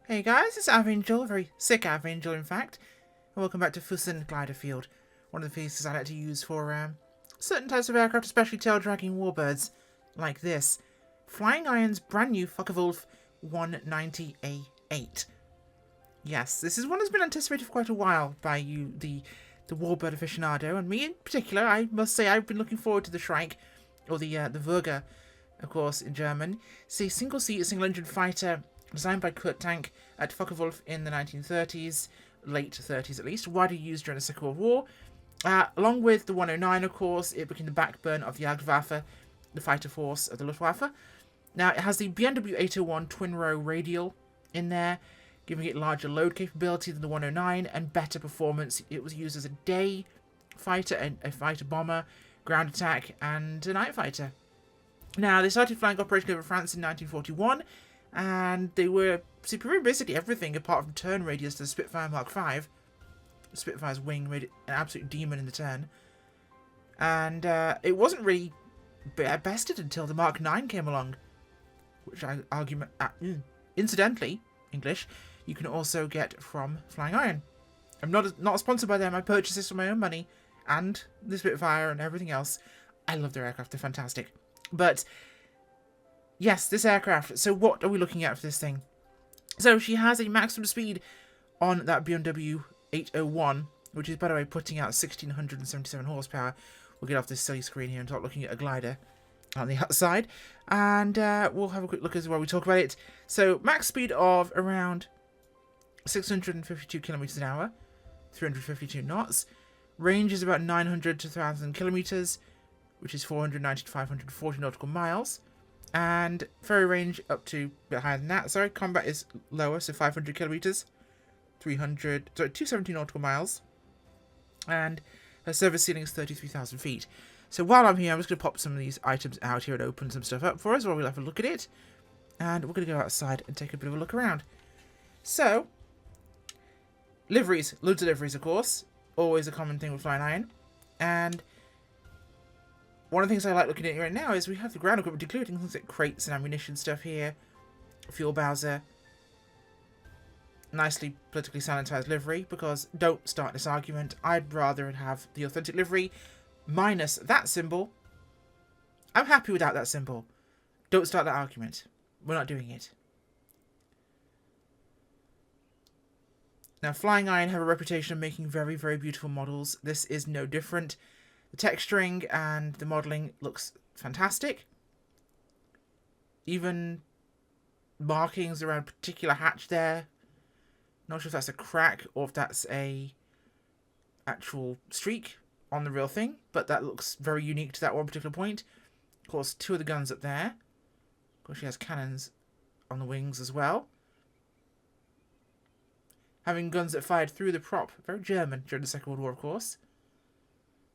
Hey guys, it's Avangel, a very sick Avangel in fact, and welcome back to Füssen Glider Field, one of the pieces I like to use for certain types of aircraft, especially tail-dragging warbirds, like this. Flying Iron's brand new Focke Wulf 190 A-8. Yes, this is one that's been anticipated for quite a while by you, the warbird aficionado, and me in particular. I must say I've been looking forward to the Shrike, or the Würger, of course, in German. It's a single-seat, single-engine fighter designed by Kurt Tank at Focke Wulf in the 1930s, late 30s at least, widely used during the Second World War. Along with the 109, of course, it became the backbone of the Jagdwaffe, the fighter force of the Luftwaffe. Now, it has the BMW-801 twin-row radial in there, giving it larger load capability than the 109 and better performance. It was used as a day fighter, a fighter bomber, ground attack, and a night fighter. Now, they started flying operation over France in 1941, and they were superior basically everything apart from turn radius to the Spitfire Mark V. The Spitfire's wing made it an absolute demon in the turn. And it wasn't really bested until the Mark IX came along, which I argue, incidentally, English, you can also get from Flying Iron. I'm not sponsored by them. I purchased this with my own money, and the Spitfire and everything else. I love their aircraft. They're fantastic. But yes, this aircraft. So what are we looking at for this thing? So she has a maximum speed on that BMW 801, which is, by the way, putting out 1,677 horsepower. We'll get off this silly screen here and start looking at a glider on the outside. And we'll have a quick look as well. We talk about it. So max speed of around 652 kilometers an hour, 352 knots. Range is about 900 to 1,000 kilometers, which is 490 to 540 nautical miles. And ferry range up to a bit higher than that. Sorry, combat is lower, so 500 kilometers, 270 nautical miles. And her service ceiling is 33,000 feet. So while I'm here, I'm just going to pop some of these items out here and open some stuff up for us while we'll have a look at it. And we're going to go outside and take a bit of a look around. So, liveries. Loads of liveries, of course. Always a common thing with Flying Iron. And one of the things I like looking at right now is we have the ground equipment, including things like crates and ammunition stuff here. Fuel Bowser. Nicely politically sanitized livery, because don't start this argument. I'd rather have the authentic livery minus that symbol. I'm happy without that symbol. Don't start that argument. We're not doing it. Now, Flying Iron have a reputation of making very, very beautiful models. This is no different. The texturing and the modelling looks fantastic. Even markings around a particular hatch there. Not sure if that's a crack or if that's a actual streak on the real thing, but that looks very unique to that one particular point. Of course, two of the guns up there. Of course, she has cannons on the wings as well. Having guns that fired through the prop. Very German during the Second World War, of course.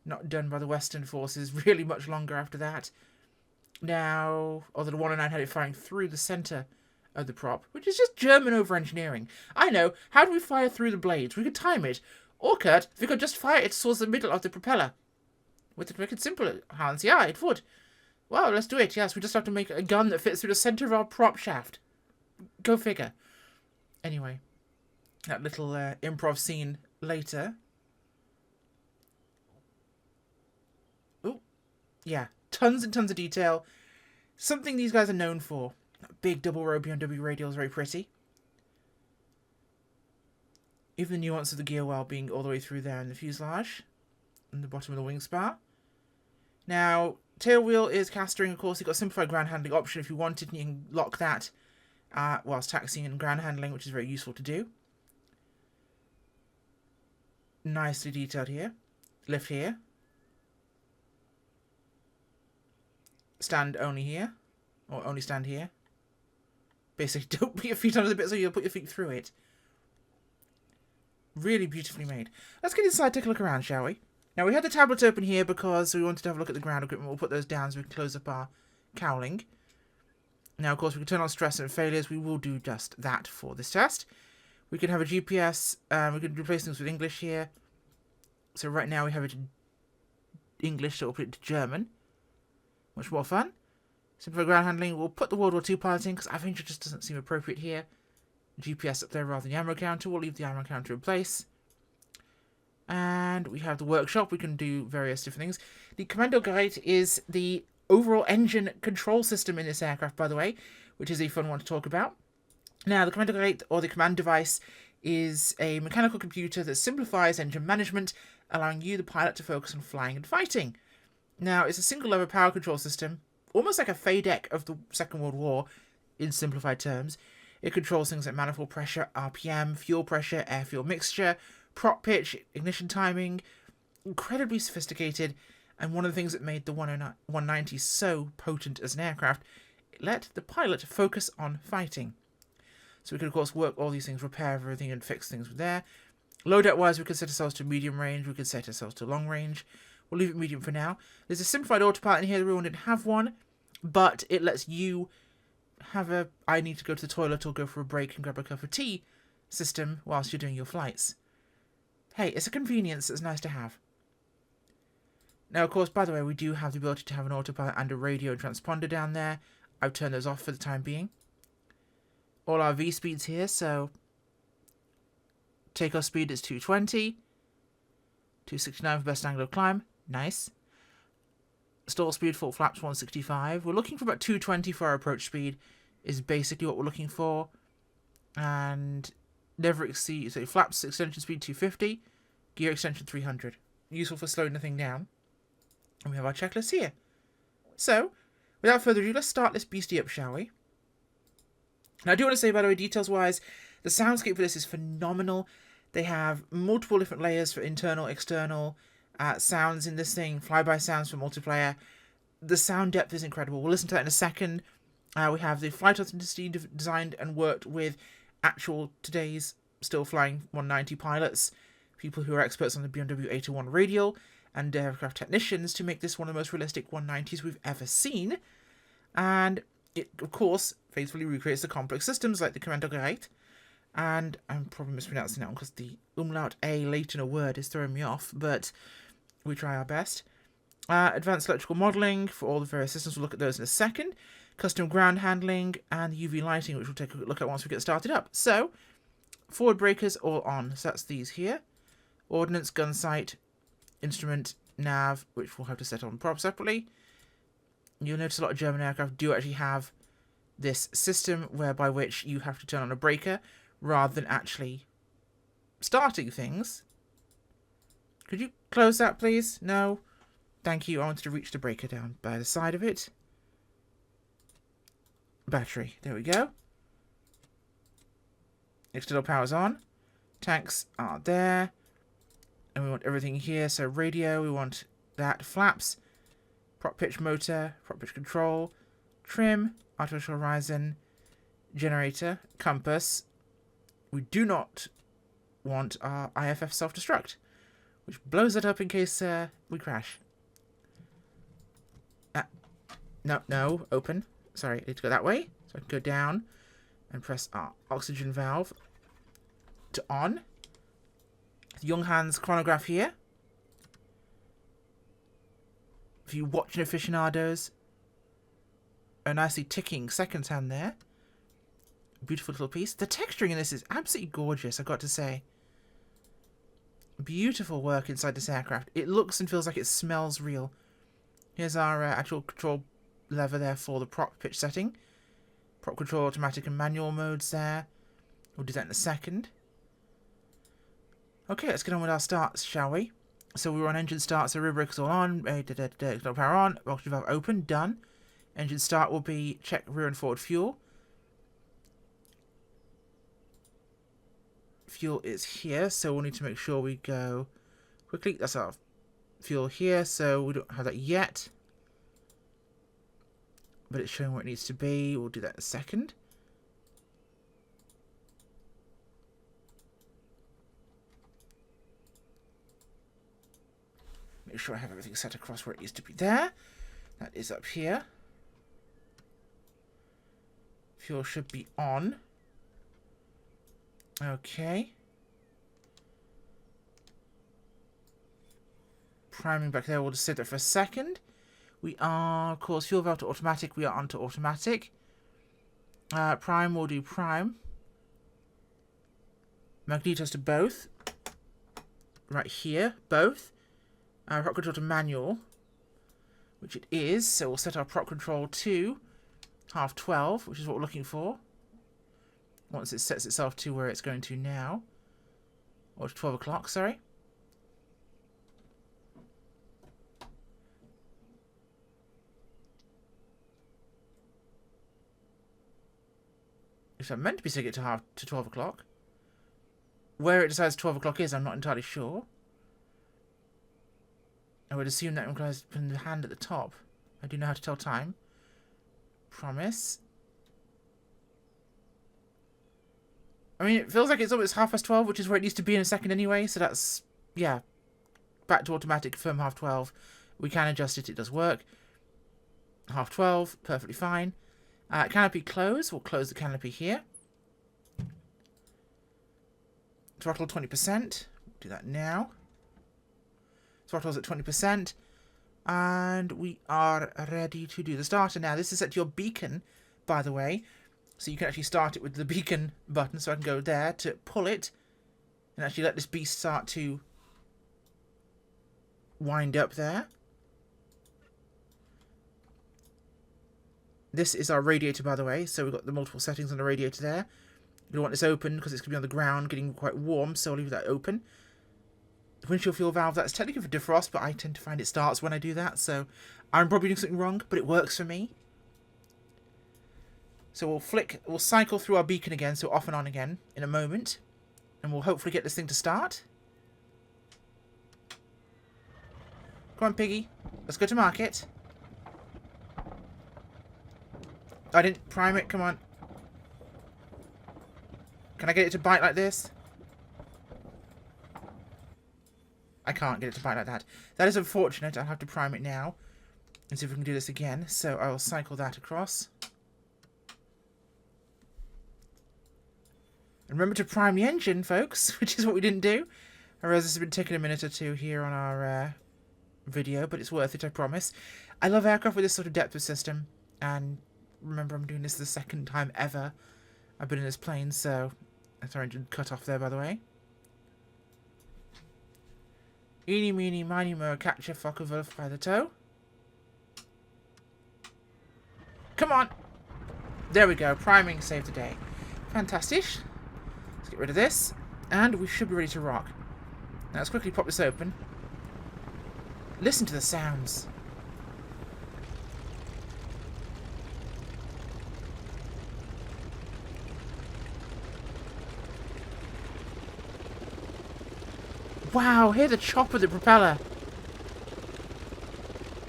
Not done by the Western forces really much longer after that. Now, although the 109 had it firing through the centre of the prop, which is just German over-engineering. I know. How do we fire through the blades? We could time it. Or, Kurt, we could just fire it towards the middle of the propeller. Would it make it simpler, Hans? Yeah, it would. Well, let's do it. Yes, we just have to make a gun that fits through the centre of our prop shaft. Go figure. Anyway, that little improv scene later. Oh, yeah. Tons and tons of detail. Something these guys are known for. That big double row BMW radial is very pretty. Even the nuance of the gear well being all the way through there in the fuselage. And the bottom of the wing spar. Now, tail wheel is castering, of course. You've got a simplified ground handling option if you wanted, and you can lock that whilst taxiing and ground handling, which is very useful to do. Nicely detailed here. Lift here. Stand only here. Or only stand here. Basically, don't put your feet under the bit so you'll put your feet through it. Really beautifully made. Let's get inside, take a look around, shall we? Now, we had the tablets open here because we wanted to have a look at the ground equipment. We'll put those down so we can close up our cowling. Now, of course, we can turn on stress and failures. We will do just that for this test. We can have a GPS. We can replace things with English here. So right now we have it in English, so we'll put it to German. Much more fun. Simple ground handling. We'll put the World War II piloting because I think it just doesn't seem appropriate here. GPS up there rather than the ammo counter. We'll leave the ammo counter in place. And we have the workshop. We can do various different things. The commando guide is the overall engine control system in this aircraft, by the way, which is a fun one to talk about. Now, the commando guide, or the command device, is a mechanical computer that simplifies engine management, allowing you, the pilot, to focus on flying and fighting. Now, it's a single-lever power control system, almost like a FADEC of the Second World War, in simplified terms. It controls things like manifold pressure, RPM, fuel pressure, air-fuel mixture, prop pitch, ignition timing. Incredibly sophisticated, and one of the things that made the 190 so potent as an aircraft, it let the pilot focus on fighting. So we could, of course, work all these things, repair everything, and fix things with there. Loadout-wise, we could set ourselves to medium range. We could set ourselves to long range. We'll leave it medium for now. There's a simplified autopilot in here. The real one didn't have one, but it lets you have a I need to go to the toilet or go for a break and grab a cup of tea system whilst you're doing your flights. Hey, it's a convenience that's nice to have. Now, of course, by the way, we do have the ability to have an autopilot and a radio and transponder down there. I've turned those off for the time being. All our V-speeds here, so takeoff speed is 220. 269 for best angle of climb. Nice. Stall speed, full flaps, 165. We're looking for about 220 for our approach speed, is basically what we're looking for. And never exceed, so flaps extension speed 250, gear extension 300. Useful for slowing the thing down. And we have our checklist here. So, without further ado, let's start this beastie up, shall we? Now, I do want to say, by the way, details-wise, the soundscape for this is phenomenal. They have multiple different layers for internal, external sounds in this thing, flyby sounds for multiplayer. The sound depth is incredible. We'll listen to that in a second. We have the flight authenticity designed and worked with actual today's still flying 190 pilots, people who are experts on the BMW 801 radial, and aircraft technicians to make this one of the most realistic 190s we've ever seen. And it, of course, faithfully recreates the complex systems like the Commando Guide. And I'm probably mispronouncing that one because the umlaut A late in a word is throwing me off, but we try our best. Advanced electrical modelling for all the various systems. We'll look at those in a second. Custom ground handling and UV lighting, which we'll take a look at once we get started up. So, forward breakers all on. So that's these here. Ordnance, gun sight, instrument, nav, which we'll have to set on prop separately. You'll notice a lot of German aircraft do actually have this system whereby which you have to turn on a breaker rather than actually starting things. Could you close that, please? No? Thank you. I wanted to reach the breaker down by the side of it. Battery. There we go. External power's on. Tanks are there. And we want everything here. So radio, we want that. Flaps. Prop pitch motor. Prop pitch control. Trim. Artificial horizon. Generator. Compass. We do not want our IFF self-destruct, which blows it up in case we crash. No, open. Sorry, I need to go that way. So I can go down and press our oxygen valve to on. Younghan's chronograph here. For you watching aficionados, a nicely ticking seconds hand there. Beautiful little piece. The texturing in this is absolutely gorgeous, I've got to say. Beautiful work inside this aircraft. It looks and feels like it smells real. Here's our actual control lever there for the prop pitch setting. Prop control, automatic and manual modes there. We'll do that in a second. Okay, let's get on with our starts, shall we? So we were on engine start, so rear brakes all on, external power on, oxygen valve open, done. Engine start will be check rear and forward fuel. Fuel is here, so we'll need to make sure we go quickly. That's our fuel here, so we don't have that yet. But it's showing where it needs to be. We'll do that in a second. Make sure I have everything set across where it needs to be there. That is up here. Fuel should be on. Okay. Priming back there, we'll just sit there for a second. We are, of course, fuel valve to automatic. We are onto automatic. Prime, we'll do prime. Magnetos to both. Right here, both. Prop control to manual, which it is. So we'll set our prop control to 12:30, which is what we're looking for. Once it sets itself to where it's going to now. Or to 12 o'clock, sorry. If I'm meant to be setting it to 12 o'clock. Where it decides 12 o'clock is, I'm not entirely sure. I would assume that implies from the hand at the top. I do know how to tell time. Promise. I mean, it feels like it's almost 12:30, which is where it needs to be in a second anyway. So that's, yeah, back to automatic, confirm 12:30. We can adjust it, it does work. 12:30, perfectly fine. Canopy close, we'll close the canopy here. Throttle 20%, do that now. Throttle's at 20%. And we are ready to do the starter now. This is set to your beacon, by the way. So you can actually start it with the beacon button. So I can go there to pull it. And actually let this beast start to wind up there. This is our radiator, by the way. So we've got the multiple settings on the radiator there. We don't want this open because it's going to be on the ground, getting quite warm. So I'll leave that open. The windshield fuel valve, that's technically for defrost, but I tend to find it starts when I do that. So I'm probably doing something wrong, but it works for me. So we'll cycle through our beacon again, so off and on again in a moment. And we'll hopefully get this thing to start. Come on, Piggy. Let's go to market. I didn't prime it, come on. Can I get it to bite like this? I can't get it to bite like that. That is unfortunate. I'll have to prime it now. And see if we can do this again. So I'll cycle that across. And remember to prime the engine, folks, which is what we didn't do. I realize this has been taking a minute or two here on our video, but it's worth it, I promise. I love aircraft with this sort of depth of system. And remember, I'm doing this the second time ever I've been in this plane, so that's our engine cut off there, by the way. Eeny, meeny, miny, mo, catch a Focke Wulf by the toe. Come on! There we go, priming saved the day. Fantastic. Let's get rid of this, and we should be ready to rock. Now let's quickly pop this open. Listen to the sounds. Wow, hear the chop of the propeller.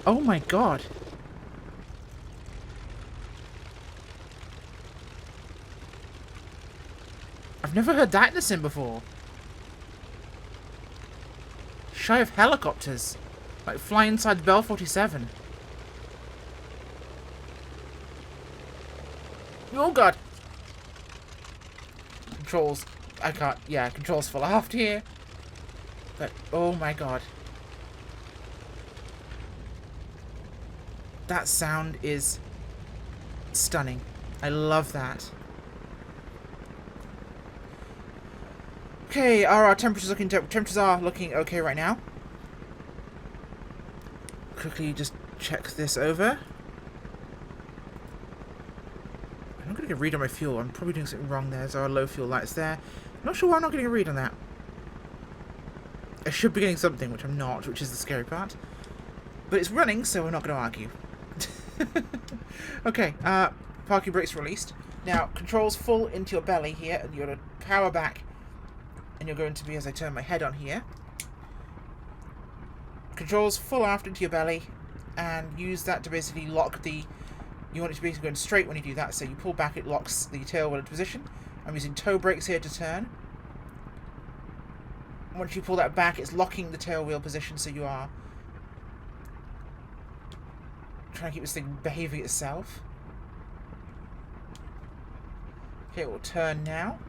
Oh my god. I've never heard that in the sim before. Shy of helicopters. Like fly inside the Bell 47. Oh god. Controls. I can't. Yeah, controls fall aft here. But, oh my god. That sound is stunning. I love that. Okay, our temperatures are looking okay right now. Quickly just check this over. I'm not going to get a read on my fuel. I'm probably doing something wrong there. There's our low fuel lights there. I'm not sure why I'm not getting a read on that. I should be getting something, which I'm not, which is the scary part. But it's running, so we're not going to argue. Okay, parking brakes released. Now, controls full into your belly here, and you're going to power back. And you're going to be, as I turn my head on here. Controls full aft into your belly, and use that to basically lock the... You want it to be going straight when you do that, so you pull back, it locks the tail wheel into position. I'm using toe brakes here to turn. Once you pull that back, it's locking the tail wheel position, so you are trying to keep this thing behaving itself. Okay, we'll turn now.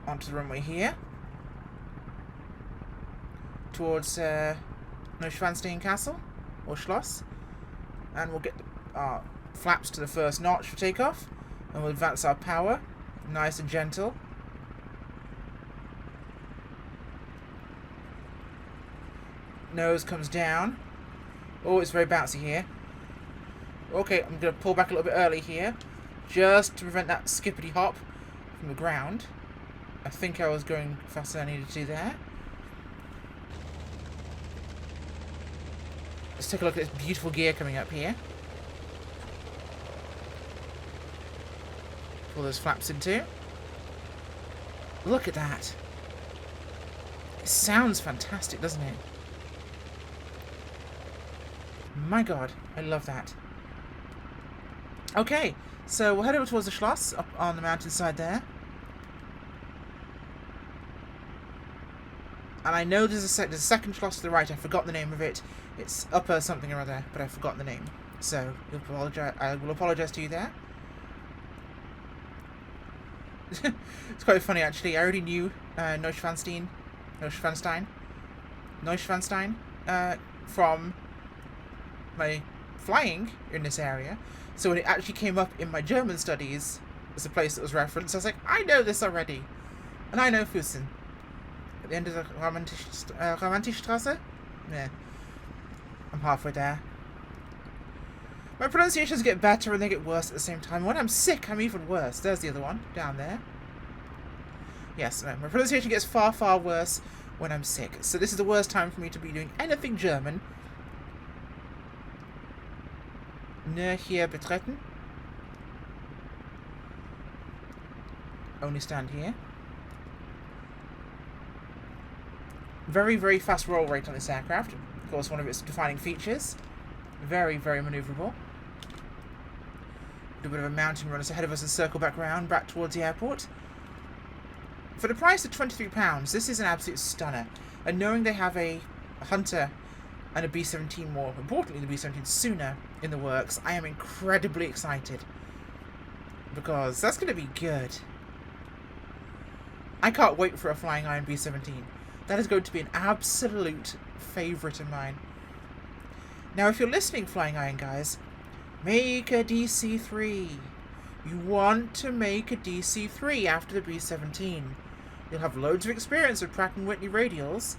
Onto the runway here. Towards Neuschwanstein Castle, or Schloss. And we'll get our flaps to the first notch for takeoff. And we'll advance our power. Nice and gentle. Nose comes down. Oh, it's very bouncy here. Okay, I'm going to pull back a little bit early here, just to prevent that skippity hop from the ground. I think I was going faster than I needed to there. Let's take a look at this beautiful gear coming up here. Pull those flaps into. Look at that. It sounds fantastic, doesn't it? My god, I love that. Okay, so we'll head over towards the Schloss, up on the mountainside there. And I know there's a second Schloss to the right. I forgot the name of it. It's Upper something or other, but I've forgotten the name. So I will apologise to you there. It's quite funny, actually. I already knew Neuschwanstein from my flying in this area. So when it actually came up in my German studies as a place that was referenced, I was like, I know this already. And I know Füssen. At the end of the Romantischstraße? Yeah. I'm halfway there. My pronunciations get better and they get worse at the same time. When I'm sick, I'm even worse. There's the other one, down there. Yes, no, my pronunciation gets far, far worse when I'm sick. So this is the worst time for me to be doing anything German. Ne hier betreten. Only stand here. Very, very fast roll rate on this aircraft. Of course, one of its defining features. Very, very manoeuvrable. Do a bit of a mountain run us ahead of us and circle back round, back towards the airport. For the price of £23, this is an absolute stunner. And knowing they have a Hunter and a B-17, more importantly the B-17 sooner in the works, I am incredibly excited. Because that's going to be good. I can't wait for a Flying Iron B-17. That is going to be an absolute favourite of mine. Now, if you're listening, Flying Iron guys, make a DC-3. You want to make a DC-3 after the B-17. You'll have loads of experience with Pratt & Whitney radials.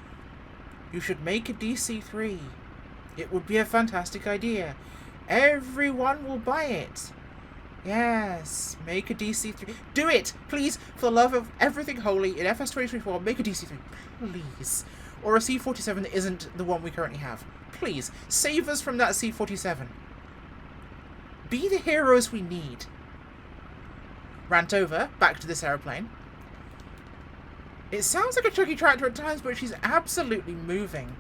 You should make a DC-3. It would be a fantastic idea. Everyone will buy it. Yes, make a DC-3. Do it! Please, for the love of everything holy, in FS 2024, make a DC-3. Please. Or a C-47 that isn't the one we currently have. Please, save us from that C-47. Be the heroes we need. Rant over, back to this aeroplane. It sounds like a chuggy tractor at times, but she's absolutely moving.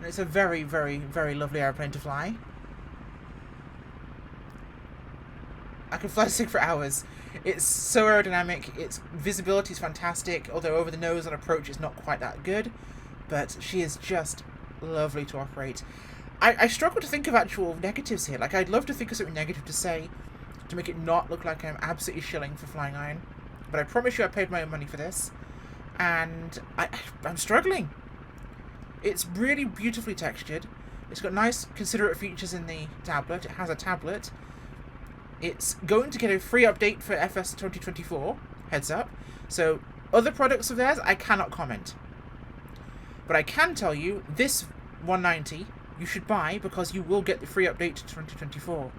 It's a very, very, very lovely airplane to fly. I could fly this thing for hours. It's so aerodynamic, its visibility is fantastic, although over the nose on approach it's not quite that good. But she is just lovely to operate. I struggle to think of actual negatives here. Like, I'd love to think of something negative to say, to make it not look like I'm absolutely shilling for Flying Iron. But I promise you I paid my own money for this. And I'm struggling. It's really beautifully textured. It's got nice, considerate features in the tablet. It has a tablet. It's going to get a free update for FS 2024. Heads up. So, other products of theirs, I cannot comment. But I can tell you, this 190 you should buy because you will get the free update to 2024.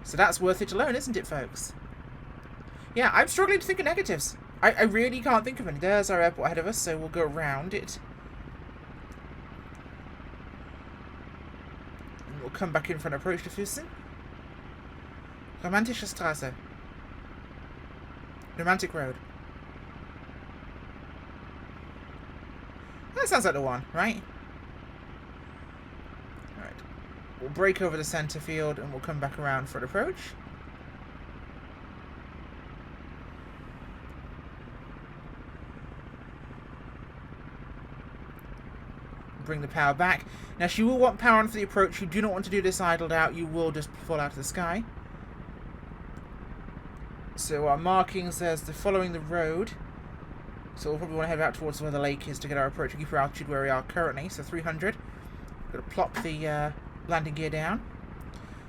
So that's worth it alone, isn't it, folks? Yeah, I'm struggling to think of negatives. I really can't think of any. There's our airport ahead of us, so we'll go around it. And we'll come back in for an approach to Füssen. Romantische Straße. Romantic Road. That sounds like the one, right? Alright. We'll break over the centre field and we'll come back around for an approach. Bring the power back. Now, she will want power on for the approach. You do not want to do this idled out. You will just fall out of the sky. So our marking says they're following the road. So we'll probably want to head out towards where the lake is to get our approach and keep our altitude where we are currently. So 300. Got to plop the landing gear down.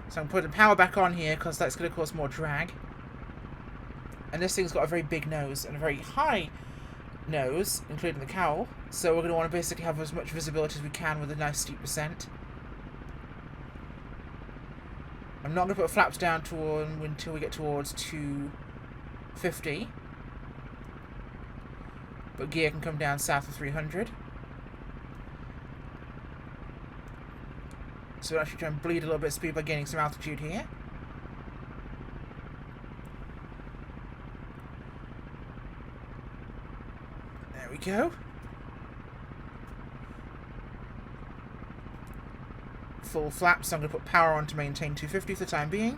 So I'm putting the power back on here because that's going to cause more drag. And this thing's got a very big nose and a very high nose, including the cowl. So we're going to want to basically have as much visibility as we can with a nice steep descent. I'm not going to put flaps down until we get towards 250. But gear can come down south of 300. So we'll actually try and bleed a little bit of speed by gaining some altitude here. There we go. Full flaps, so I'm going to put power on to maintain 250 for the time being.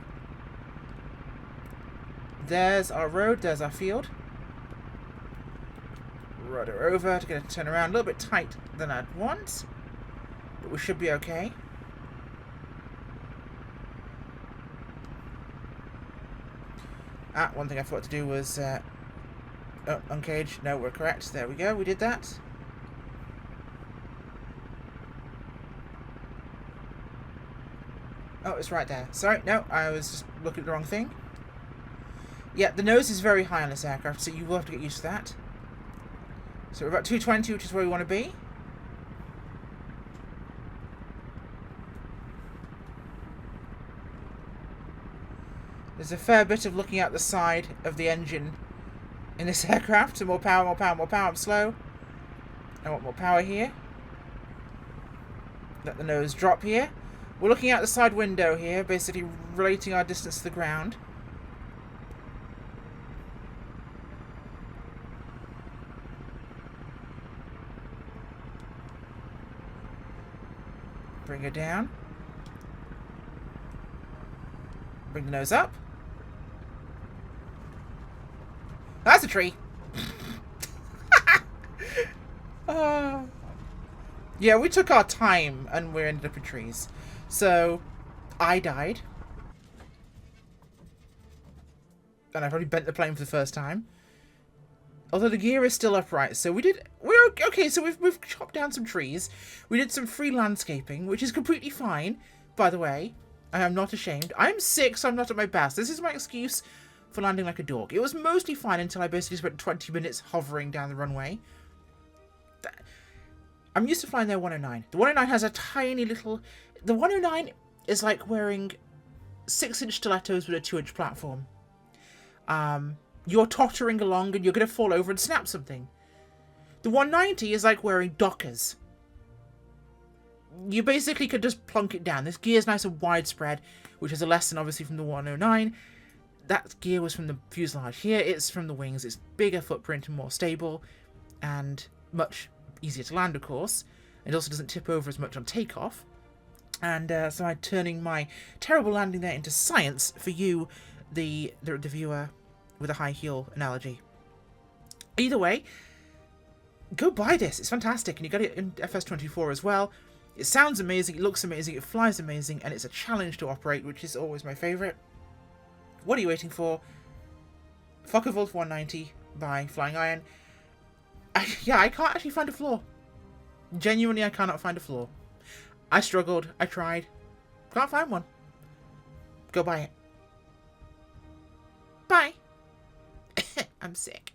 There's our road, there's our field. Rudder over to get it to turn around a little bit tight than I'd want. But we should be okay. One thing I forgot to do was uncage. No, we're correct. There we go. We did that. Oh, it's right there. Sorry, no, I was just looking at the wrong thing. Yeah, the nose is very high on this aircraft, so you will have to get used to that. So we're about 220, which is where we want to be. There's a fair bit of looking out the side of the engine in this aircraft. So more power, more power, more power. I'm slow. I want more power here. Let the nose drop here. We're looking out the side window here, basically relating our distance to the ground. Bring her down. Bring the nose up. That's a tree. Yeah, we took our time and we ended up in trees. So, I died. And I probably bent the plane for the first time. Although the gear is still upright, so we're okay. So we've chopped down some trees. We did some free landscaping, which is completely fine. By the way, I am not ashamed. I'm sick, so I'm not at my best. This is my excuse for landing like a dog. It was mostly fine until I basically spent 20 minutes hovering down the runway. I'm used to flying their 109. The 109 has a tiny little... The 109 is like wearing 6-inch stilettos with a 2-inch platform. You're tottering along and you're going to fall over and snap something. The 190 is like wearing Dockers. You basically could just plunk it down. This gear is nice and widespread, which is a lesson obviously from the 109. That gear was from the fuselage here. It's from the wings. It's bigger footprint and more stable and much easier to land, of course. It also doesn't tip over as much on takeoff. And so I'm turning my terrible landing there into science for you, the viewer, with a high heel analogy. Either way, go buy this. It's fantastic. And you got it in FS24 as well. It sounds amazing. It looks amazing. It flies amazing. And it's a challenge to operate, which is always my favourite. What are you waiting for? Focke Wulf 190 by Flying Iron. Yeah, I can't actually find a flaw. Genuinely, I cannot find a flaw. I struggled. I tried. Can't find one. Go buy it. Bye. I'm sick.